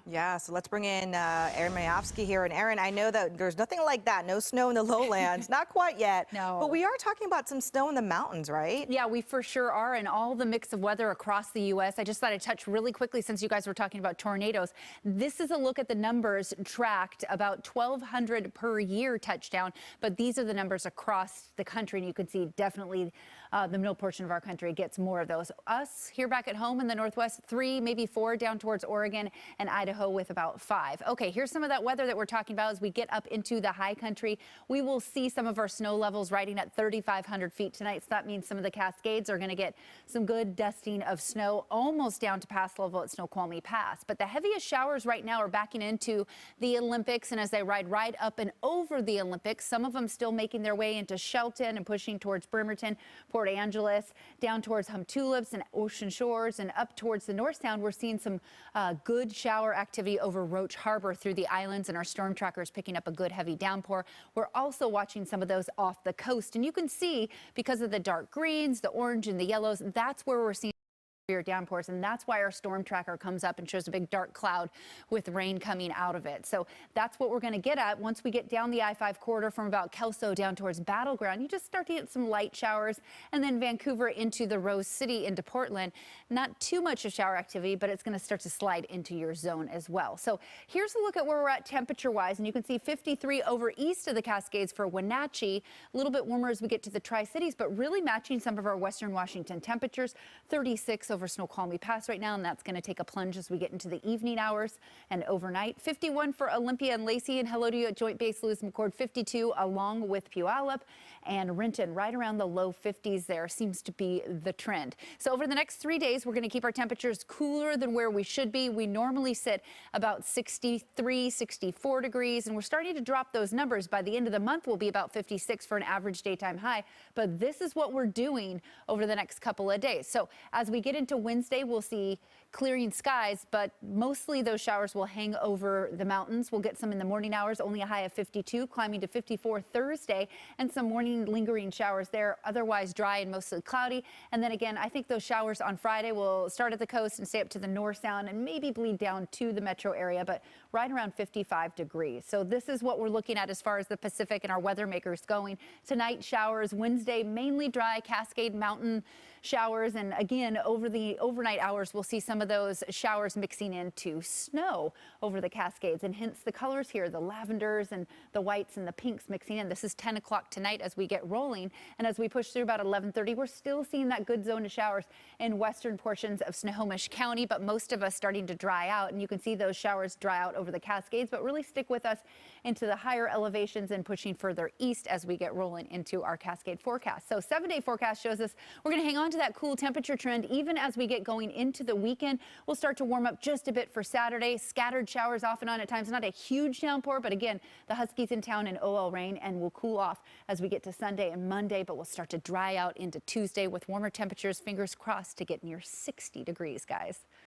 Yeah, so let's bring in Erin Mayovsky here. And Erin, I know that there's nothing like that. No snow in the lowlands, not quite yet. No. But we are talking about some snow in the mountains, right? Yeah, we for sure are, and all the mix of weather across the U.S. I just thought I'd touch really quickly since you guys were talking about tornadoes. This is a look at the numbers tracked, about 1,200 per year touchdown, but these are the numbers across the country, and you can see definitely the middle portion of our country gets more of those. Us here back at home in the Northwest, 3, maybe 4 down towards Oregon and Idaho with about 5. Okay, here's some of that weather that we're talking about as we get up into the high country. We will see some of our snow levels riding at 3,500 feet tonight. So that means some of the Cascades are going to get some good dusting of snow almost down to pass level at Snoqualmie Pass. But the heaviest showers right now are backing into the Olympics. And as they ride right up and over the Olympics, some of them still making their way into Shelton and pushing towards Bremerton, Port Angeles, down towards Humtulips and Ocean Shores, and up towards the North Sound. We're seeing some good shower activity over Roach Harbor through the islands, and our storm tracker is picking up a good heavy downpour. We're also watching some of those off the coast, and you can see because of the dark greens, the orange and the yellows, that's where we're seeing severe downpours, and that's why our storm tracker comes up and shows a big dark cloud with rain coming out of it. So that's what we're going to get at once we get down the I-5 corridor from about Kelso down towards Battleground. You just start to get some light showers, and then Vancouver into the Rose City into Portland. Not too much of shower activity, but it's going to start to slide into your zone as well. So here's a look at where we're at temperature-wise, and you can see 53 over east of the Cascades for Wenatchee. A little bit warmer as we get to the Tri-Cities, but really matching some of our Western Washington temperatures. 36 over Snoqualmie Pass right now, and that's going to take a plunge as we get into the evening hours and overnight. 51 for Olympia and Lacey, and hello to you at Joint Base Lewis McChord. 52 along with Puyallup and Renton, right around the low 50s there seems to be the trend. So over the next 3 days, we're going to keep our temperatures cooler than where we should be. We normally sit about 63, 64 degrees, and we're starting to drop those numbers. By the end of the month, we'll be about 56 for an average daytime high. But this is what we're doing over the next couple of days. So as we get into Wednesday, we'll see clearing skies, but mostly those showers will hang over the mountains. We'll get some in the morning hours, only a high of 52, climbing to 54 Thursday, and some morning lingering showers there, otherwise dry and mostly cloudy. And then again, I think those showers on Friday will start at the coast and stay up to the North Sound and maybe bleed down to the metro area, but right around 55 degrees. So this is what we're looking at as far as the Pacific and our weather makers going. Tonight, showers. Wednesday, mainly dry, Cascade Mountain showers, and again over the overnight hours we'll see some of those showers mixing into snow over the Cascades, and hence the colors here, the lavenders and the whites and the pinks mixing in. This is 10 o'clock tonight as we get rolling, and as we push through about 11:30, we're still seeing that good zone of showers in western portions of Snohomish County, but most of us starting to dry out, and you can see those showers dry out over the Cascades, but really stick with us into the higher elevations and pushing further east as we get rolling into our Cascade forecast. So 7-day forecast shows us we're going to hang on to that cool temperature trend even as we get going into the weekend. We'll start to warm up just a bit for Saturday. Scattered showers off and on at times, not a huge downpour, but again, the Huskies in town and OL rain, and we'll cool off as we get to Sunday and Monday, but we'll start to dry out into Tuesday with warmer temperatures, fingers crossed, to get near 60 degrees, guys.